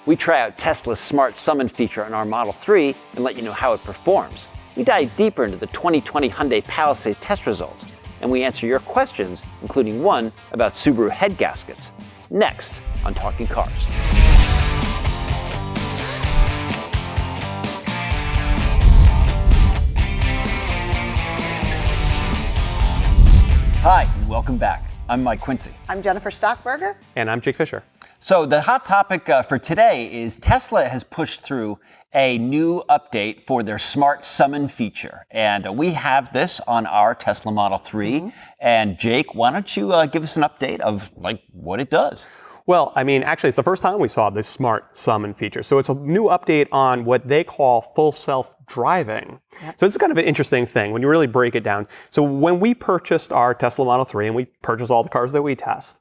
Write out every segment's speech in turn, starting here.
We try out Tesla's Smart Summon feature on our Model 3 and let you know how it performs. We dive deeper into the 2020 Hyundai Palisade test results, and we answer your questions, including one about Subaru head gaskets. Next on Talking Cars. Hi, and welcome back. I'm Mike Quincy. I'm Jennifer Stockberger. And I'm Jake Fisher. So the hot topic for today is Tesla has pushed through a new update for their Smart Summon feature. And we have this on our Tesla Model 3. Mm-hmm. And Jake, why don't you give us an update of what it does? Well, I mean, actually, it's the first time we saw this Smart Summon feature. So it's a new update on what they call full self-driving. Yep. So this is kind of an interesting thing when you really break it down. So when we purchased our Tesla Model 3 and we purchased all the cars that we test,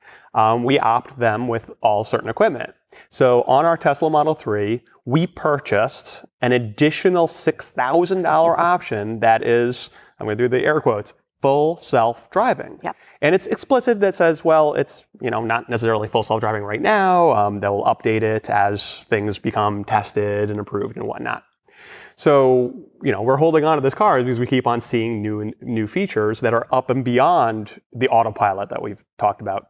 we opt them with all certain equipment. So on our Tesla Model 3, we purchased an additional $6,000 option that is, I'm going to do the air quotes, full self-driving. Yep. And it's explicit that says, well, it's not necessarily full self-driving right now. They'll update it as things become tested and approved and whatnot. So, we're holding on to this car because we keep on seeing new features that are up and beyond the autopilot that we've talked about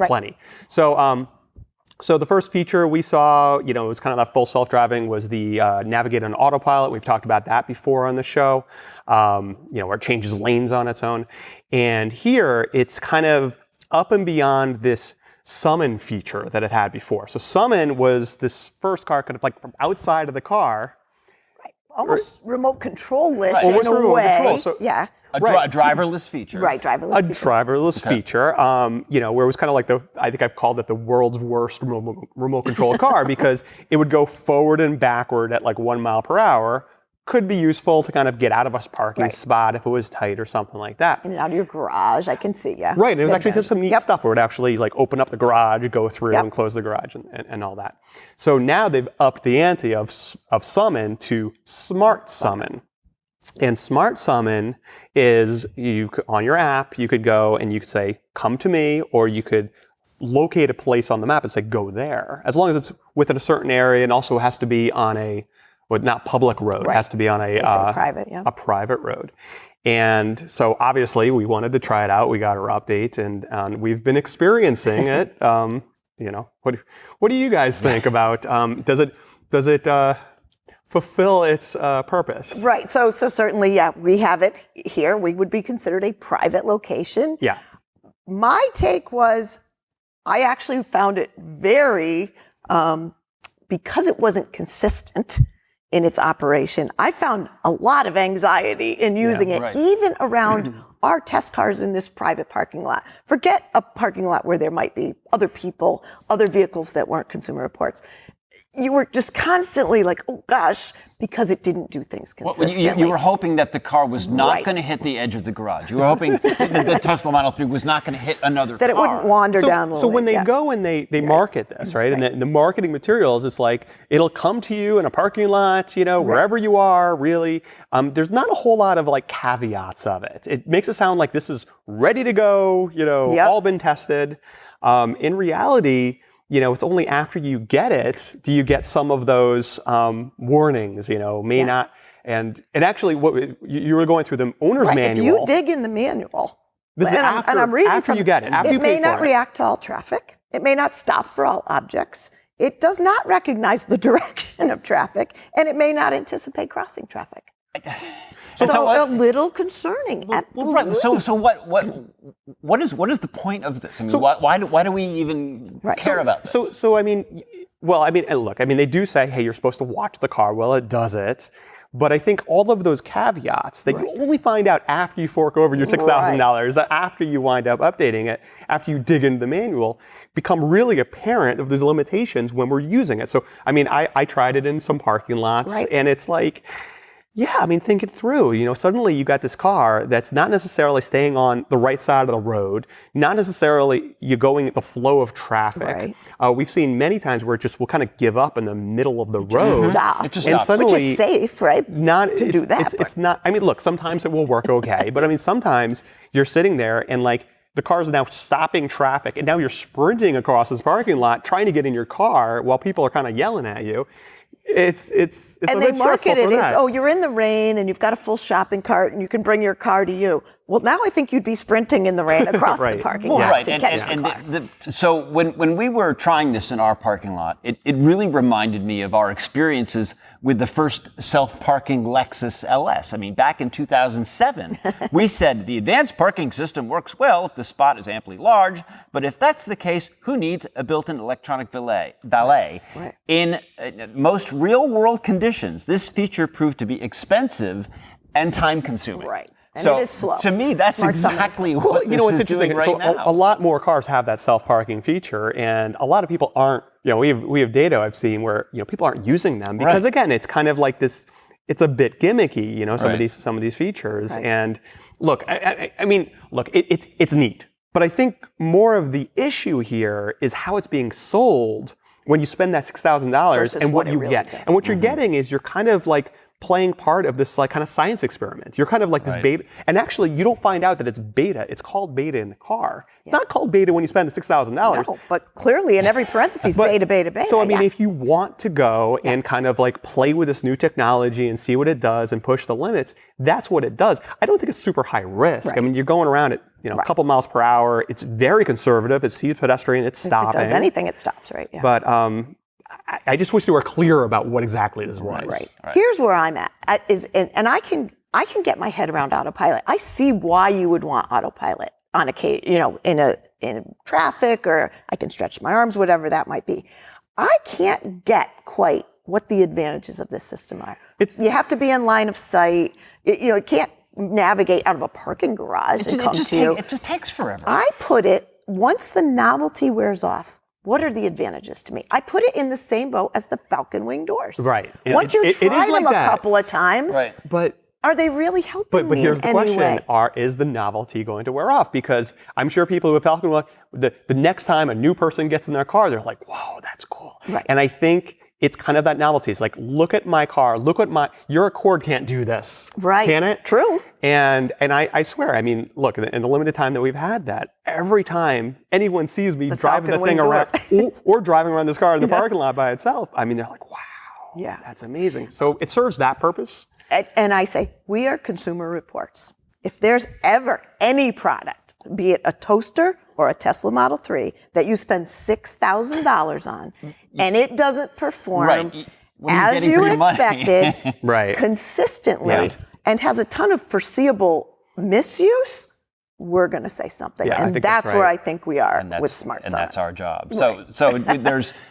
plenty. So, so the first feature we saw, it was kind of that full self-driving was the navigate on autopilot. We've talked about that before on the show, where it changes lanes on its own. And here it's kind of up and beyond this summon feature that it had before. So summon was this first car kind of like from outside of the car. Right. Almost remote control-ish in a way. Control. So, yeah. A driverless feature. Right, driverless feature. Driverless feature, where it was kind of like I think I've called it the world's worst remote control car because it would go forward and backward at like 1 mile per hour. Could be useful to kind of get out of a parking spot if it was tight or something like that. In and out of your garage, I can see, yeah. Right, and it was actually just some neat stuff where it would actually like open up the garage, go through and close the garage and all that. So now they've upped the ante of Summon to Smart Summon. And Smart Summon is on your app, you could go and you could say, come to me, or you could locate a place on the map and say, go there. As long as it's within a certain area and also has to be on not public road, it has to be on a private road. And so obviously we wanted to try it out. We got our update and we've been experiencing it. What do you guys think about, does it fulfill its purpose? Right. So certainly, we have it here. We would be considered a private location. Yeah. My take was, I actually found it very, because it wasn't consistent in its operation, I found a lot of anxiety in using it, even around our test cars in this private parking lot. Forget a parking lot where there might be other people, other vehicles that weren't Consumer Reports. You were just constantly like, oh gosh, because it didn't do things consistently. You were hoping that the car was not going to hit the edge of the garage. You were hoping that the Tesla Model 3 was not going to hit another car. That it wouldn't wander down the lane. So when they go and they market this, right? And the marketing materials, it's like, it'll come to you in a parking lot, wherever you are, really. There's not a whole lot of like caveats of it. It makes it sound like this is ready to go, all been tested. In reality, it's only after you get it do you get some of those warnings, may not. And actually, what you were going through the owner's manual. If you dig in the manual, this is I'm reading after you get it. After you pay for it. It may not react to all traffic. It may not stop for all objects. It does not recognize the direction of traffic, and it may not anticipate crossing traffic. So a little concerning. Right. So what is the point of this? I mean, why do we even care about this? So I mean, look, they do say, hey, you're supposed to watch the car. Well, it does it. But I think all of those caveats that you only find out after you fork over your $6,000, after you wind up updating it, after you dig into the manual, become really apparent of those limitations when we're using it. So, I tried it in some parking lots, and it's like, think it through. Suddenly you got this car that's not necessarily staying on the right side of the road, not necessarily you going the flow of traffic. We've seen many times where it just will kind of give up in the middle of the road. And suddenly, which is safe, right? It's not. Look, sometimes it will work okay, but sometimes you're sitting there and like the cars are now stopping traffic, and now you're sprinting across this parking lot trying to get in your car while people are kind of yelling at you. It's a and bit they market stressful for it as, that. oh, you're in the rain and you've got a full shopping cart and you can bring your car to you. Well, now I think you'd be sprinting in the rain across the Right. parking Well, lot right. to catch the car. So when we were trying this in our parking lot, it really reminded me of our experiences with the first self-parking Lexus LS. I mean, back in 2007, we said the advanced parking system works well if the spot is amply large, but if that's the case, who needs a built-in electronic valet? Right. In most real-world conditions, this feature proved to be expensive and time-consuming. Right. And So it is slow. to me, that's Smart summon. exactly Well, what you know, this it's is doing interesting. right So now. a lot more cars have that self-parking feature, and a lot of people aren't. You know, we have data I've seen where people aren't using them because again, it's kind of like this. It's a bit gimmicky, some of these features. Right. And look, I mean, look, it's neat, but I think more of the issue here is how it's being sold when you spend that $6,000 Versus and what what it you really get. does. And what you're getting is you're kind of like playing part of this like kind of science experiment. You're kind of like this beta, and actually you don't find out that it's beta. It's called beta in the car. It's not called beta when you spend the $6,000. No, but clearly in every parenthesis, beta, beta, beta. So I mean, if you want to go and kind of like play with this new technology and see what it does and push the limits, that's what it does. I don't think it's super high risk. Right. I mean, you're going around at a couple miles per hour. It's very conservative. It sees pedestrian. It's stopping. If it does anything, it stops, right? Yeah. But I just wish they were clear about what exactly this was. Right. Here's where I'm at. And I can get my head around autopilot. I see why you would want autopilot on occasion, in traffic, or I can stretch my arms, whatever that might be. I can't get quite what the advantages of this system are. You have to be in line of sight. It can't navigate out of a parking garage and come to you. It just takes forever. I put it, once the novelty wears off, what are the advantages to me? I put it in the same boat as the Falcon Wing doors. Right. Once you try them a couple of times, But are they really helping But me here's in the any question: way? Is the novelty going to wear off? Because I'm sure people who have Falcon Wing, the next time a new person gets in their car, they're like, "Whoa, that's cool!" Right. And I think it's kind of that novelty. It's like, look at my car. Look at your Accord can't do this, Right. Can it? True. And I swear, I mean, look, in the limited time that we've had that, every time anyone sees me driving the Falcon thing Wing around or driving around this car in the parking lot by itself, I mean, they're like, "Wow, Yeah. that's amazing." So it serves that purpose. And I say, we are Consumer Reports. If there's ever any product, be it a toaster or a Tesla Model 3, that you spend $6,000 on, and it doesn't perform Right. What are you as getting you for your money? expected, Right. consistently, Yeah. and has a ton of foreseeable misuse, we're going to say something. Yeah, I and think that's that's where right. I think we are And with Smart and Summon. that's our job. So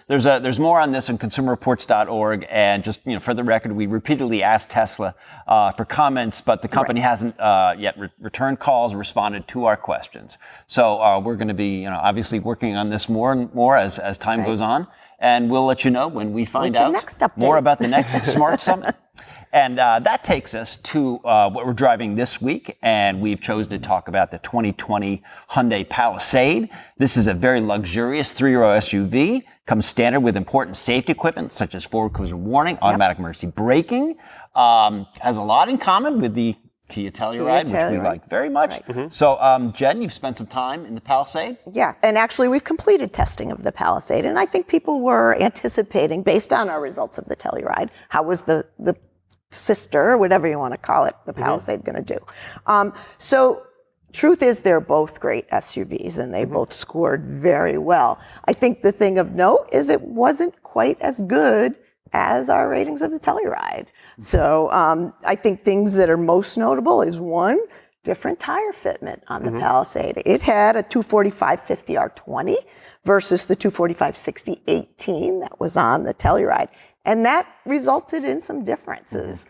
there's more on this on consumerreports.org. And just for the record, we repeatedly asked Tesla for comments, but the company hasn't yet returned calls, responded to our questions. So we're going to be obviously working on this more and more as time goes on, and we'll let you know when we find the out next update. more about the next Smart Summit. And that takes us to what we're driving this week, and we've chosen to talk about the 2020 Hyundai Palisade. This is a very luxurious 3-row SUV, comes standard with important safety equipment such as forward collision warning, automatic emergency braking, has a lot in common with the Kia Telluride, which we like very much. Right. So, Jen, you've spent some time in the Palisade. Yeah, and actually we've completed testing of the Palisade, and I think people were anticipating, based on our results of the Telluride, how was the sister, or whatever you want to call it, the Palisade going to do. So truth is they're both great SUVs, and they both scored very well. I think the thing of note is it wasn't quite as good as our ratings of the Telluride. So I think things that are most notable is, one, different tire fitment on the Palisade. It had a 245/50 R20 versus the 245/60 18 that was on the Telluride. And that resulted in some differences,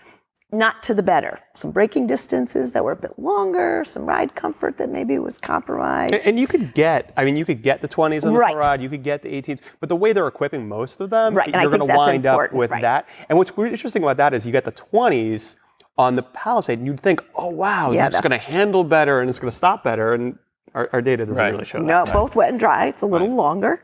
not to the better. Some braking distances that were a bit longer, some ride comfort that maybe was compromised. And you could get, the 20s on the Right. Telluride, you could get the 18s, but the way they're equipping most of them, Right, and I you're think going to that's wind up important, with right. that. And what's really interesting about that is you get the 20s on the Palisade, and you'd think, oh wow, Yeah, it's going to handle better and it's going to stop better. And Our data doesn't really show No, that. both wet and dry. It's a little longer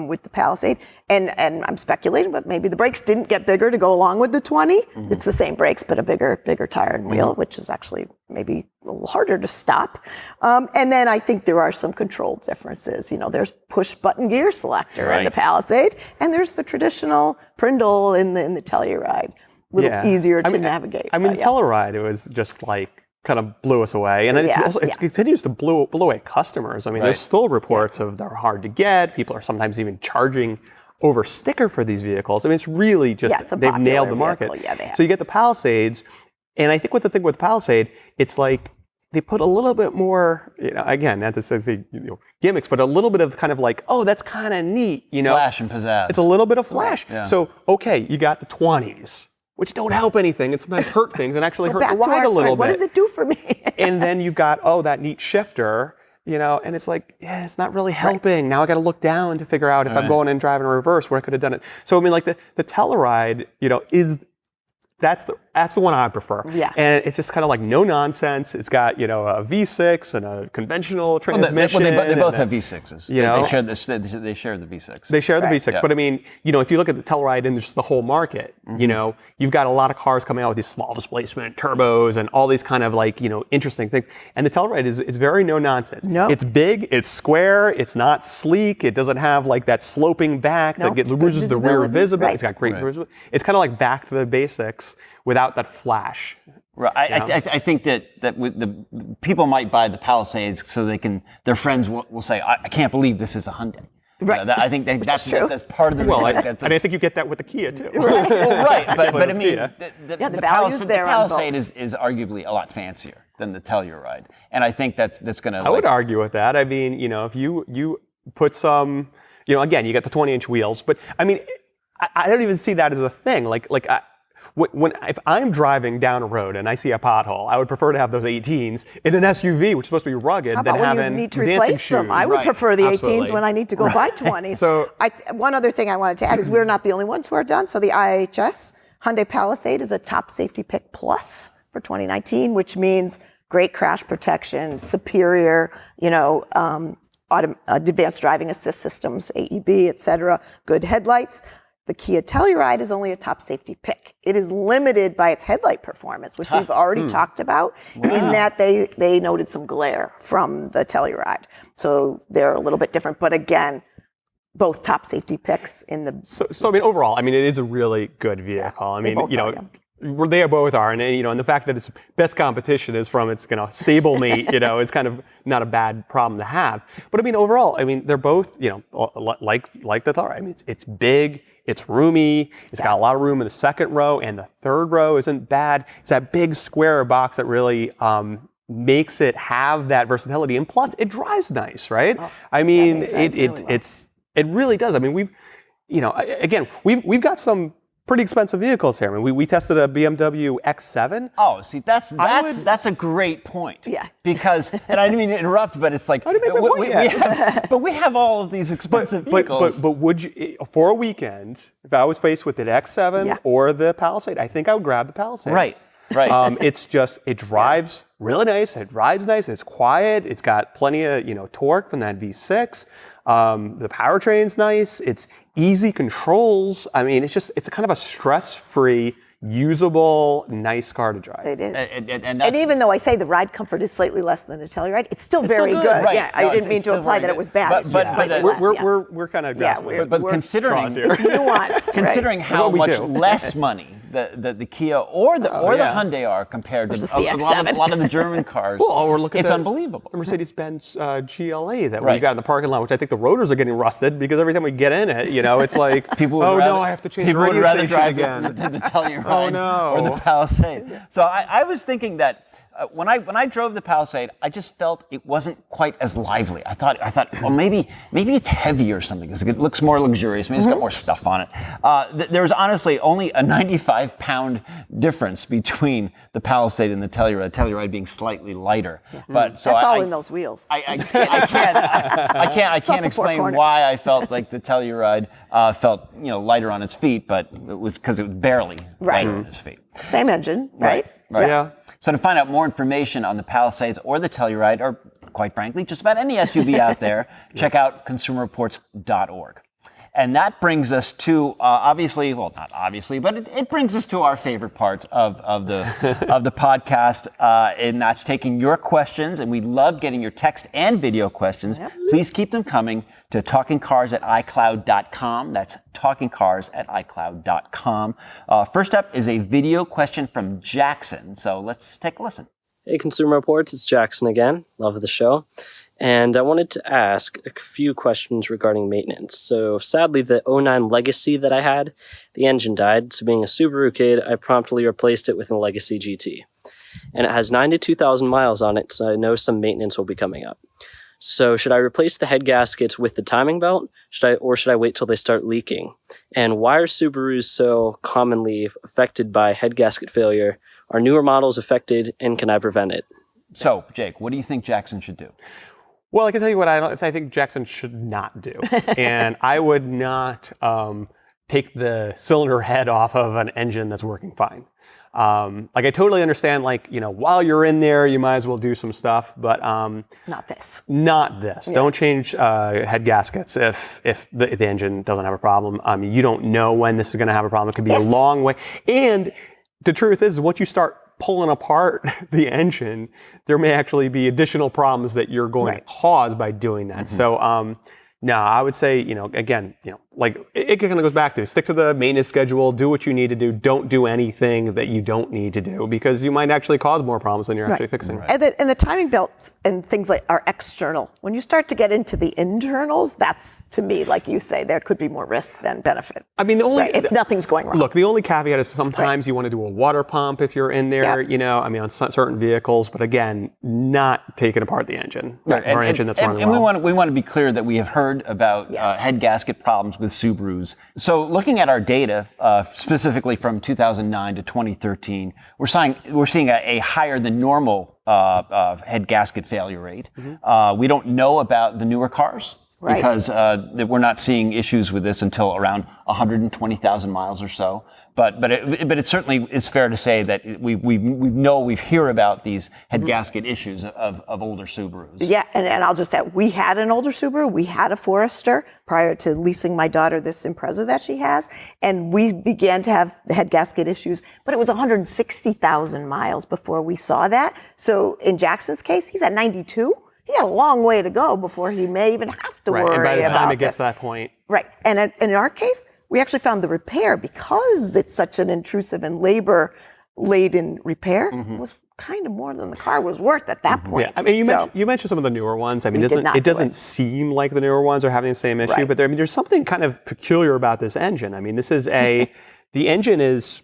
with the Palisade. And I'm speculating, but maybe the brakes didn't get bigger to go along with the 20. It's the same brakes, but a bigger tire and wheel, which is actually maybe a little harder to stop. And then I think there are some control differences. You know, there's push button gear selector in the Palisade, and there's the traditional Prindle in the Telluride. A little easier to navigate. I mean, the Telluride, it was just like, kind of blew us away. And it continues to blow away customers. I mean, there's still reports of they're hard to get. People are sometimes even charging over sticker for these vehicles. I mean, it's really just, they've nailed the market. Yeah, they have. So you get the Palisades, and I think what the thing with the Palisade, it's like they put a little bit more, again, not to say gimmicks, but a little bit of kind of like, oh, that's kind of neat, Flash and pizzazz. It's a little bit of flash. Yeah. So, okay, you got the 20s. Which don't help anything. It sometimes hurt things and actually hurt the ride a little bit. What does it do for me? And then you've got, that neat shifter, and it's like, it's not really helping. Now I got to look down to figure out if I'm going and driving in reverse where I could have done it. So I mean, like the Telluride, that's the one I prefer. Yeah. And it's just kind of like no nonsense. It's got, a V6 and a conventional transmission. They both have V6s. They share the V6. They share the V6. Yeah. But I mean, if you look at the Telluride and just the whole market, you've got a lot of cars coming out with these small displacement turbos and all these kind of like, interesting things. And the Telluride is very no nonsense. No. It's big, it's square, it's not sleek, it doesn't have like that sloping back that loses the rear visibility. It's got great visibility. It's kind of like back to the basics without that flash. Right. I think that the people might buy the Palisades so their friends will say, I can't believe this is a Hyundai. Right. I think that's part of the reason. And I think you get that with the Kia too. Right. But I mean, the values there the Palisade is arguably a lot fancier than the Telluride. And I think that's going to... I would argue with that. I mean, if you put some, again, you got the 20-inch wheels, but I mean, I don't even see that as a thing. If I'm driving down a road and I see a pothole, I would prefer to have those 18s in an SUV, which is supposed to be rugged, than having when you need to replace them? I would prefer the 18s when I need to go buy 20s. So, one other thing I wanted to add is we're not the only ones who are done. So the IHS Hyundai Palisade is a top safety pick plus for 2019, which means great crash protection, superior, advanced driving assist systems, AEB, et cetera, good headlights. The Kia Telluride is only a top safety pick. It is limited by its headlight performance, which we've already talked about, in that they noted some glare from the Telluride. So they're a little bit different, but again, both top safety picks in the... So I mean, overall, it is a really good vehicle. I mean, they both are, and and the fact that its best competition is from its stablemate, is kind of not a bad problem to have. But I mean, overall, they're both, like the Telluride. I mean, it's big. It's roomy. It's got a lot of room in the second row, and the third row isn't bad. It's that big square box that really makes it have that versatility, and plus it drives nice, right? It really does. I mean, we've got some pretty expensive vehicles here. I mean, we tested a BMW X7. Oh, see, that's a great point. Yeah. Because, and I didn't mean to interrupt, but it's like, I didn't make my point yet. we have all of these expensive vehicles. But would you, for a weekend, if I was faced with an X7 or the Palisade, I think I would grab the Palisade. Right. It drives really nice. It rides nice. It's quiet. It's got plenty of, torque from that V6. The powertrain's nice. It's easy controls. I mean, it's a kind of a stress-free, usable, nice car to drive. It is. And even though I say the ride comfort is slightly less than the Telluride, it's still very good. Right. Yeah, I didn't mean to imply that it was bad. It's just slightly less. We're kind of grasping. But considering it's nuanced, considering how much less money the Kia or the Hyundai are compared to a lot of the German cars, it's unbelievable. The Mercedes-Benz GLA that we've got in the parking lot, which I think the rotors are getting rusted because every time we get in it, it's like, I have to change the radio station again. The Telluride or the Palisade. So I was thinking that when I drove the Palisade, I just felt it wasn't quite as lively. I thought, well, maybe it's heavy or something because it looks more luxurious. Maybe it's got more stuff on it. There's honestly only a 95-pound difference between the Palisade and the Telluride being slightly lighter. Yeah. But so that's all in those wheels. I can't explain why I felt like the Telluride felt lighter on its feet, but it was because it was barely lighter on its feet. Same engine, right? Yeah. So to find out more information on the Palisades or the Telluride, or quite frankly, just about any SUV out there, check out consumerreports.org. And that brings us to, obviously, well, not obviously, but it brings us to our favorite part of the podcast, and that's taking your questions. And we love getting your text and video questions. Yep. Please keep them coming to talkingcars@icloud.com. That's talkingcars@icloud.com. First up is a video question from Jackson. So let's take a listen. Hey, Consumer Reports, it's Jackson again. Love the show. And I wanted to ask a few questions regarding maintenance. So sadly, the 09 Legacy that I had, the engine died. So being a Subaru kid, I promptly replaced it with a Legacy GT. And it has 92,000 miles on it, so I know some maintenance will be coming up. So should I replace the head gaskets with the timing belt, or should I wait till they start leaking? And why are Subarus so commonly affected by head gasket failure? Are newer models affected, and can I prevent it? So, Jake, what do you think Jackson should do? Well, I can tell you what I think Jackson should not do. And I would not take the cylinder head off of an engine that's working fine. Like, I totally understand, like, you know, while you're in there, you might as well do some stuff, but not this. Not this. Yeah. Don't change head gaskets if the engine doesn't have a problem. You don't know when this is going to have a problem. It could be a long way. And the truth is, once you start pulling apart the engine, there may actually be additional problems that you're going to cause by doing that. Mm-hmm. So, no, I would say, you know, again, you know, like it kind of goes back to stick to the maintenance schedule, do what you need to do, don't do anything that you don't need to do, because you might actually cause more problems than you're actually fixing. Right. And the timing belts and things like are external. When you start to get into the internals, that's, to me, like you say, there could be more risk than benefit. I mean, the only if nothing's going wrong. Look, the only caveat is sometimes you want to do a water pump if you're in there. You know, I mean, on certain vehicles, but again, not taking apart the engine or an engine that's running well. And we want to be clear that we have heard about head gasket problems with Subarus. So looking at our data, specifically from 2009 to 2013, we're seeing a higher than normal head gasket failure rate. Mm-hmm. We don't know about the newer cars because we're not seeing issues with this until around 120,000 miles or so. But it certainly is fair to say that we hear about these head gasket issues of older Subarus. Yeah, and I'll just add, we had an older Subaru, we had a Forester prior to leasing my daughter this Impreza that she has, and we began to have the head gasket issues, but it was 160,000 miles before we saw that. So in Jackson's case, he's at 92. He had a long way to go before he may even have to worry about this. And by the time it gets to that point. Right, and in our case, we actually found the repair, because it's such an intrusive and labor-laden repair, was kind of more than the car was worth at that point. Yeah, I mean, you mentioned some of the newer ones. I mean, it doesn't seem like the newer ones are having the same issue, but there's something kind of peculiar about this engine. I mean, this is the engine is,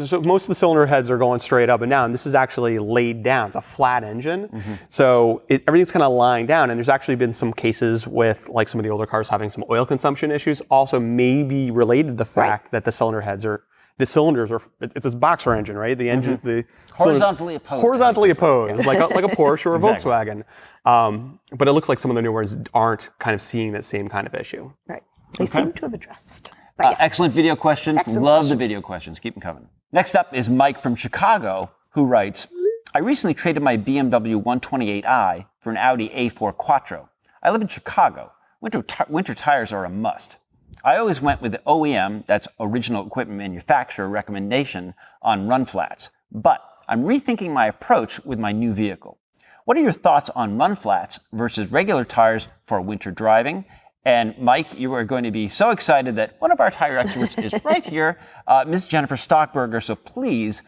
so most of the cylinder heads are going straight up and down. This is actually laid down. It's a flat engine. Mm-hmm. So everything's kind of lying down. And there's actually been some cases with, like, some of the older cars having some oil consumption issues, also maybe related to the fact that the cylinders are, it's a boxer engine, right? The engine, the horizontally opposed. Horizontally opposed, like a Porsche or a Volkswagen. But it looks like some of the new ones aren't kind of seeing that same kind of issue. Right. They seem to have addressed. Excellent video question. Love the video questions. Keep them coming. Next up is Mike from Chicago, who writes, I recently traded my BMW 128i for an Audi A4 Quattro. I live in Chicago. Winter tires are a must. I always went with the OEM, that's original equipment manufacturer, recommendation on run flats. But I'm rethinking my approach with my new vehicle. What are your thoughts on run flats versus regular tires for winter driving? And Mike, you are going to be so excited that one of our tire experts is right here, Ms. Jennifer Stockberger. So please,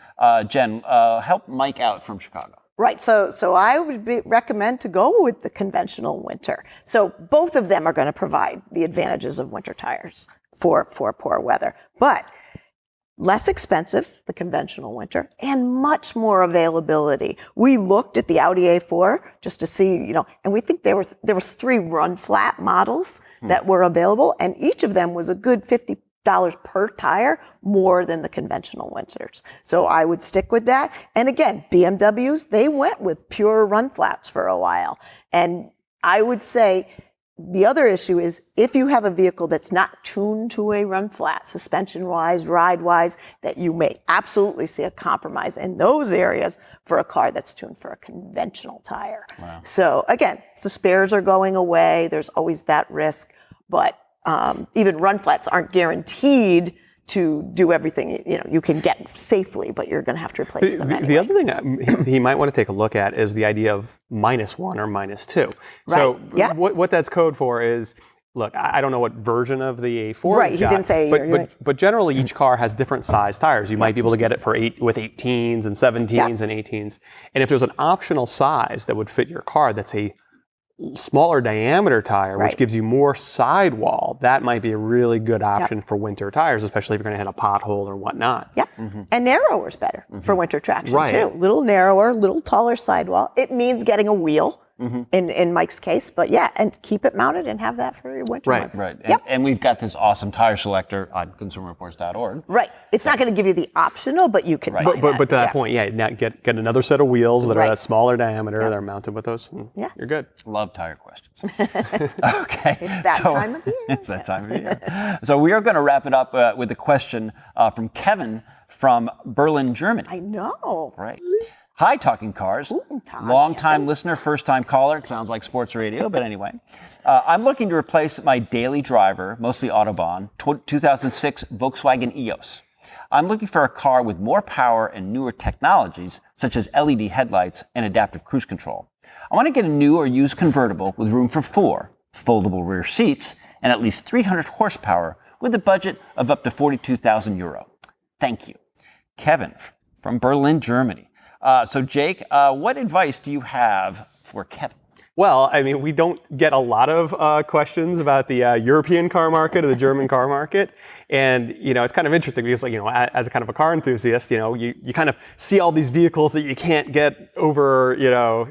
Jen, help Mike out from Chicago. Right. So I would recommend to go with the conventional winter. So both of them are going to provide the advantages of winter tires for poor weather, but less expensive, the conventional winter, and much more availability. We looked at the Audi A4 just to see, and we think there was 3 run flat models that were available, and each of them was a good $50 per tire more than the conventional winters. So I would stick with that. And again, BMWs, they went with pure run flats for a while. And I would say the other issue is if you have a vehicle that's not tuned to a run flat, suspension-wise, ride-wise, that you may absolutely see a compromise in those areas for a car that's tuned for a conventional tire. Wow. So again, the spares are going away. There's always that risk, but even run flats aren't guaranteed to do everything you can get safely, but you're going to have to replace them anyway. The other thing he might want to take a look at is the idea of -1 or -2. Right. So Yeah. what that's code for is, look, I don't know what version of the A4 Right, he's he got, didn't say. but generally each car has different size tires. You might be able to get it for with 18s and 17s and 18s. And if there's an optional size that would fit your car that's a smaller diameter tire, which gives you more sidewall, that might be a really good option for winter tires, especially if you're going to hit a pothole or whatnot. Yep. And narrower is better for winter traction Right. too. Little narrower, little taller sidewall. It means getting a wheel in Mike's case, but yeah, and keep it mounted and have that for your winter months. Right. Yep. And we've got this awesome tire selector on consumerreports.org. Right. It's not going to give you the optional, but you can find But to that Yeah. point, now get another set of wheels that are Right. a smaller diameter. They're mounted with those. And you're good. Love tire questions. Okay. It's that time of year. It's that time of year. So we are going to wrap it up with a question from Kevin from Berlin, Germany. I know. Right. Hi, Talking Cars. Guten Tag, Long-time listener, first-time caller. It sounds like sports radio, but anyway. I'm looking to replace my daily driver, mostly Autobahn, 2006 Volkswagen EOS. I'm looking for a car with more power and newer technologies, such as LED headlights and adaptive cruise control. I want to get a new or used convertible with room for 4 foldable rear seats and at least 300 horsepower with a budget of up to 42,000 euro. Thank you. Kevin from Berlin, Germany. So Jake, what advice do you have for Kevin? Well, I mean, we don't get a lot of questions about the European car market or the German car market. And, it's kind of interesting because, as a kind of a car enthusiast, you kind of see all these vehicles that you can't get over,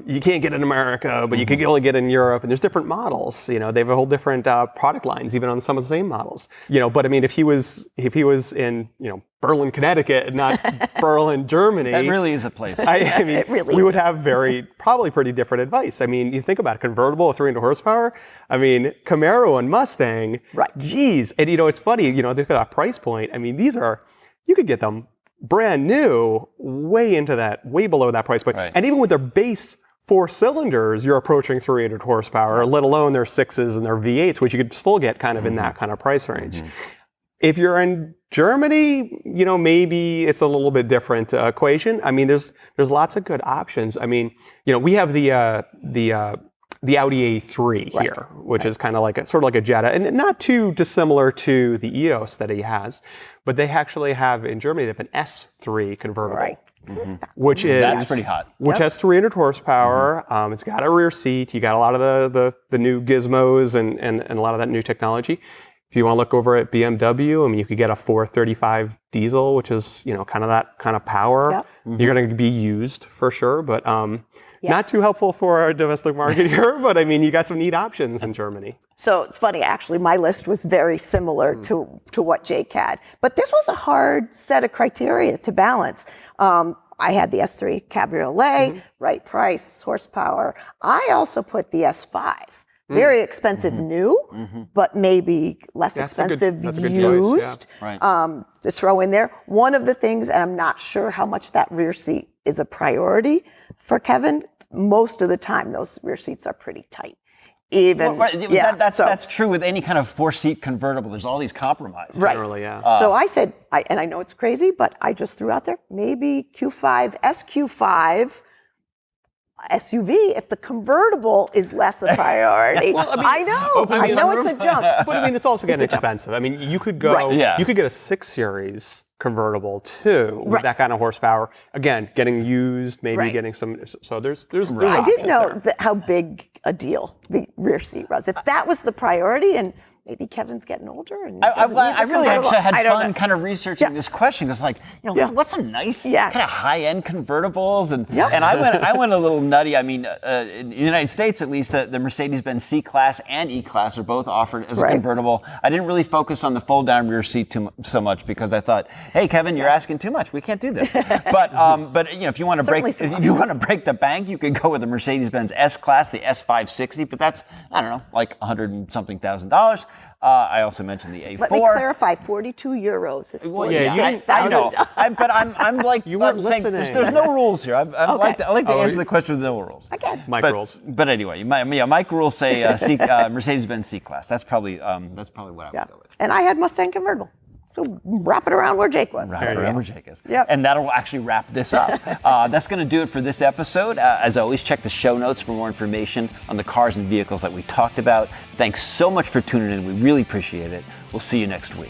you can't get in America, but you can only get in Europe. And there's different models, they have a whole different product lines, even on some of the same models. But I mean, if he was in, Berlin, Connecticut, and not Berlin, Germany. That really is a place. I mean, really we would have probably pretty different advice. I mean, you think about a convertible with 300 horsepower. I mean, Camaro and Mustang. Right. Geez. And, it's funny, think of that price point. I mean, you could get them brand new way below that price point. Right. And even with their base 4 cylinders, you're approaching 300 horsepower, let alone their 6s and their V8s, which you could still get kind of in that kind of price range. If you're in Germany, maybe it's a little bit different equation. I mean, there's lots of good options. I mean, we have the Audi A3 here, which is kind of sort of like a Jetta, and not too dissimilar to the EOS that he has. But they actually have in Germany, they have an S3 convertible. Right. Which That's pretty hot. Which has 300 horsepower. It's got a rear seat. You got a lot of the new gizmos and a lot of that new technology. If you want to look over at BMW, I mean, you could get a 435 diesel, which is, kind of that kind of power. Yep. You're going to be used for sure, but not too helpful for our domestic market here. But I mean, you got some neat options in Germany. So it's funny, actually, my list was very similar to what Jake had. But this was a hard set of criteria to balance. I had the S3 Cabriolet, right price, horsepower. I also put the S5. Very expensive new, but maybe less expensive that's a good used choice, Right. to throw in there. One of the things, and I'm not sure how much that rear seat is a priority for Kevin, most of the time those rear seats are pretty tight. That's true with any kind of 4-seat convertible. There's all these compromises. Right. Generally, yeah. So I said, and I know it's crazy, but I just threw out there, maybe SQ5 SUV if the convertible is less a priority. Well, I mean, I know it's a jump. But I mean, it's also getting expensive. I mean, you could go, Right. Yeah. you could get a 6 Series convertible too with that kind of horsepower. Again, getting used, maybe Right. getting some. So there's I options didn't know there. how big a deal the rear seat was. If that was the priority, and maybe Kevin's getting older and I doesn't need the really convertible. actually had I don't fun know. kind of researching this question because, like, what's a nice kind of high-end convertibles? And I went a little nutty. I mean, in the United States, at least, the Mercedes-Benz C-Class and E-Class are both offered as a convertible. I didn't really focus on the fold-down rear seat so much because I thought, hey, Kevin, you're asking too much. We can't do this. But if you want to break the bank, you could go with the Mercedes-Benz S-Class, the S560. But that's, I don't know, like $100 and something thousand. I also mentioned the A4. Let me clarify, 42 euros is I know. But I'm like, you weren't saying listening. there's no rules here. I like to answer the question with no rules. Okay. Mike rules. But anyway, Mike rules say Mercedes-Benz C-Class. That's probably what I would go with. And I had Mustang convertible. So wrap it around where Jake was. Wrap it around where Jake is. Yep. And that'll actually wrap this up. That's going to do it for this episode. As always, check the show notes for more information on the cars and vehicles that we talked about. Thanks so much for tuning in. We really appreciate it. We'll see you next week.